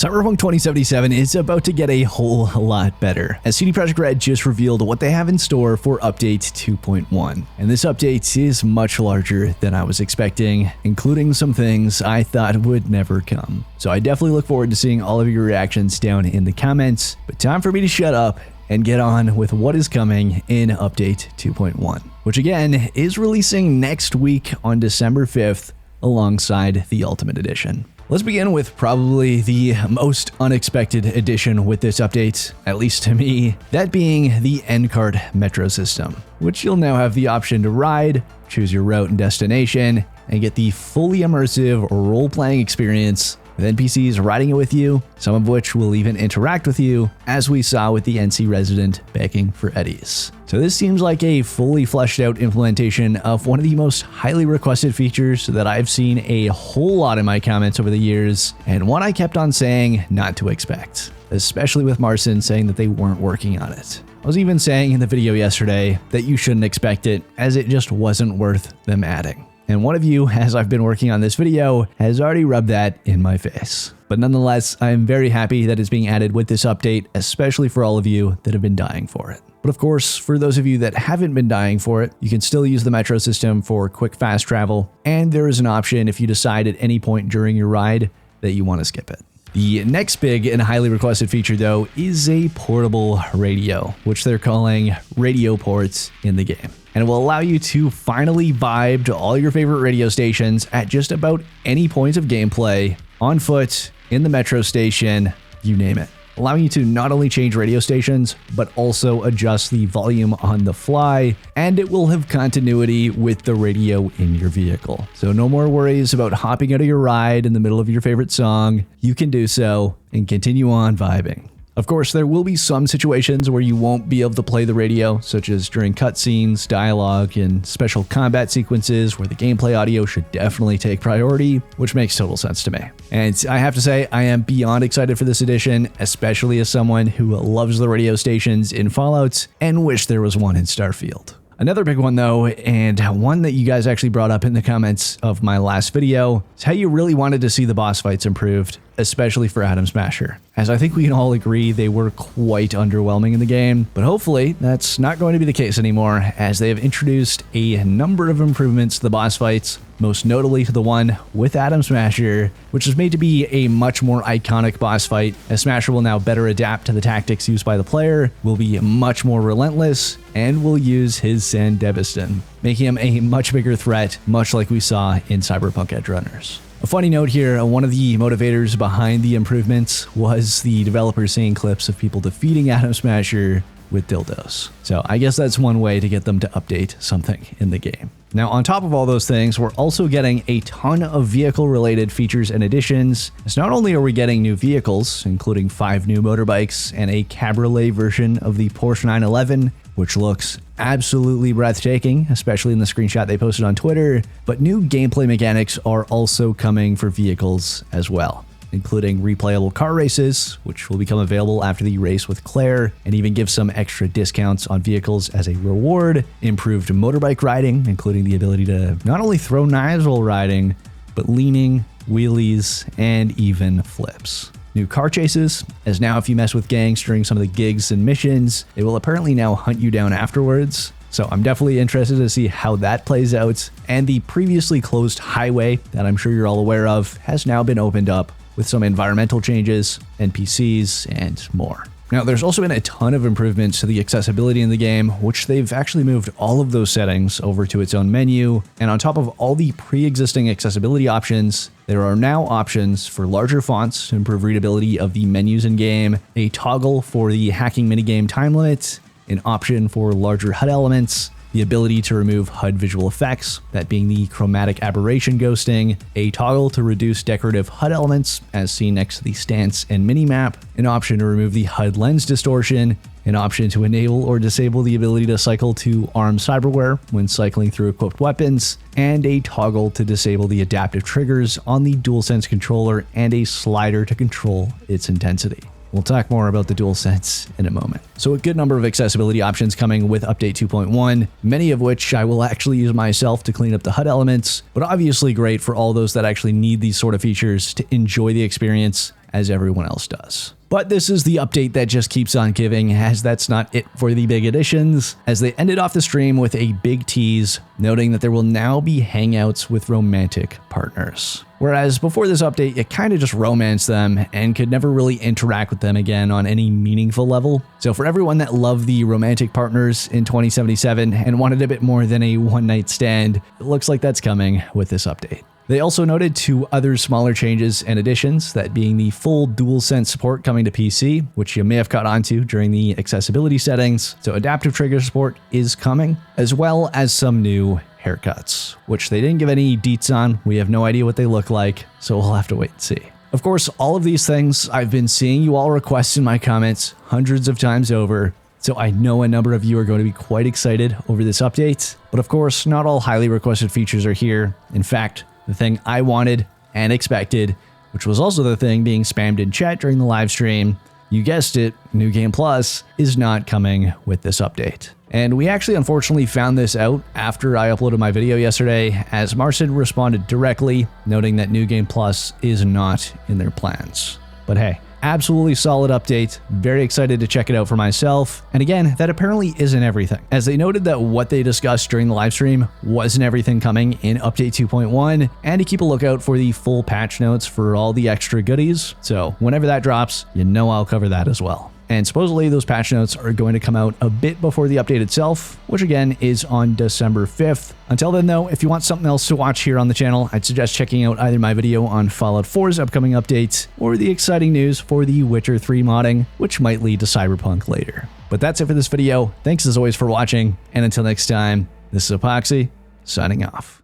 Cyberpunk 2077 is about to get a whole lot better, as CD Projekt Red just revealed what they have in store for Update 2.1. And this update is much larger than I was expecting, including some things I thought would never come. So I definitely look forward to seeing all of your reactions down in the comments, but time for me to shut up and get on with what is coming in Update 2.1, which again is releasing next week on December 5th alongside the Ultimate Edition. Let's begin with probably the most unexpected addition with this update, at least to me, that being the NCART metro system, which you'll now have the option to ride, choose your route and destination, and get the fully immersive role-playing experience with NPCs riding it with you, some of which will even interact with you, as we saw with the NC resident begging for eddies. So this seems like a fully fleshed out implementation of one of the most highly requested features that I've seen a whole lot in my comments over the years, and one I kept on saying not to expect, especially with Marcin saying that they weren't working on it. I was even saying in the video yesterday that you shouldn't expect it, as it just wasn't worth them adding. And one of you, as I've been working on this video, has already rubbed that in my face. But nonetheless, I am very happy that it's being added with this update, especially for all of you that have been dying for it. But of course, for those of you that haven't been dying for it, you can still use the metro system for quick, fast travel. And there is an option if you decide at any point during your ride that you want to skip it. The next big and highly requested feature, though, is a portable radio, which they're calling RadioPort in the game. And it will allow you to finally vibe to all your favorite radio stations at just about any point of gameplay, on foot, in the metro station, you name it. Allowing you to not only change radio stations, but also adjust the volume on the fly, and it will have continuity with the radio in your vehicle. So no more worries about hopping out of your ride in the middle of your favorite song. You can do so and continue on vibing. Of course, there will be some situations where you won't be able to play the radio, such as during cutscenes, dialogue, and special combat sequences where the gameplay audio should definitely take priority, which makes total sense to me. And I have to say, I am beyond excited for this edition, especially as someone who loves the radio stations in Fallout and wish there was one in Starfield. Another big one though, and one that you guys actually brought up in the comments of my last video, is how you really wanted to see the boss fights improved, especially for Atom Smasher, as I think we can all agree they were quite underwhelming in the game, but hopefully that's not going to be the case anymore, as they have introduced a number of improvements to the boss fights, most notably to the one with Atom Smasher, which is made to be a much more iconic boss fight, as Smasher will now better adapt to the tactics used by the player, will be much more relentless, and will use his Sandevistan, making him a much bigger threat, much like we saw in Cyberpunk Edgerunners. A funny note here, one of the motivators behind the improvements was the developers seeing clips of people defeating Atom Smasher with dildos. So I guess that's one way to get them to update something in the game. Now, on top of all those things, we're also getting a ton of vehicle-related features and additions, as not only are we getting new vehicles, including 5 new motorbikes and a cabriolet version of the Porsche 911, which looks absolutely breathtaking, especially in the screenshot they posted on Twitter, but new gameplay mechanics are also coming for vehicles as well, including replayable car races, which will become available after the race with Claire, and even give some extra discounts on vehicles as a reward, improved motorbike riding, including the ability to not only throw knives while riding, but leaning, wheelies, and even flips. New car chases, as now if you mess with gangs during some of the gigs and missions, they will apparently now hunt you down afterwards. So I'm definitely interested to see how that plays out. And the previously closed highway that I'm sure you're all aware of has now been opened up with some environmental changes, NPCs, and more. Now, there's also been a ton of improvements to the accessibility in the game, which they've actually moved all of those settings over to its own menu. And on top of all the pre-existing accessibility options, there are now options for larger fonts to improve readability of the menus in game, a toggle for the hacking minigame time limit, an option for larger HUD elements, the ability to remove HUD visual effects, that being the chromatic aberration ghosting, a toggle to reduce decorative HUD elements as seen next to the stance and minimap, an option to remove the HUD lens distortion, an option to enable or disable the ability to cycle to armed cyberware when cycling through equipped weapons, and a toggle to disable the adaptive triggers on the DualSense controller and a slider to control its intensity. We'll talk more about the DualSense in a moment. So a good number of accessibility options coming with Update 2.1, many of which I will actually use myself to clean up the HUD elements, but obviously great for all those that actually need these sort of features to enjoy the experience as everyone else does. But this is the update that just keeps on giving, as that's not it for the big additions, as they ended off the stream with a big tease, noting that there will now be hangouts with romantic partners. Whereas before this update, you kind of just romanced them and could never really interact with them again on any meaningful level. So for everyone that loved the romantic partners in 2077 and wanted a bit more than a one-night stand, it looks like that's coming with this update. They also noted two other smaller changes and additions, that being the full DualSense support coming to PC, which you may have caught onto during the accessibility settings. So adaptive trigger support is coming, as well as some new haircuts, which they didn't give any deets on. We have no idea what they look like, so we'll have to wait and see. Of course, all of these things I've been seeing you all request in my comments hundreds of times over, so I know a number of you are going to be quite excited over this update. But of course, not all highly requested features are here. In fact, the thing I wanted and expected, which was also the thing being spammed in chat during the live stream, you guessed it, New Game Plus is not coming with this update. And we actually unfortunately found this out after I uploaded my video yesterday, as Marcin responded directly, noting that New Game Plus is not in their plans. But hey, absolutely solid update, very excited to check it out for myself. And again, that apparently isn't everything, as they noted that what they discussed during the live stream wasn't everything coming in update 2.1, and to keep a lookout for the full patch notes for all the extra goodies. So whenever that drops, you know I'll cover that as well. And supposedly those patch notes are going to come out a bit before the update itself, which again is on December 5th. Until then though, if you want something else to watch here on the channel, I'd suggest checking out either my video on Fallout 4's upcoming updates or the exciting news for the Witcher 3 modding, which might lead to Cyberpunk later. But that's it for this video. Thanks as always for watching, and until next time, this is Apoqsi, signing off.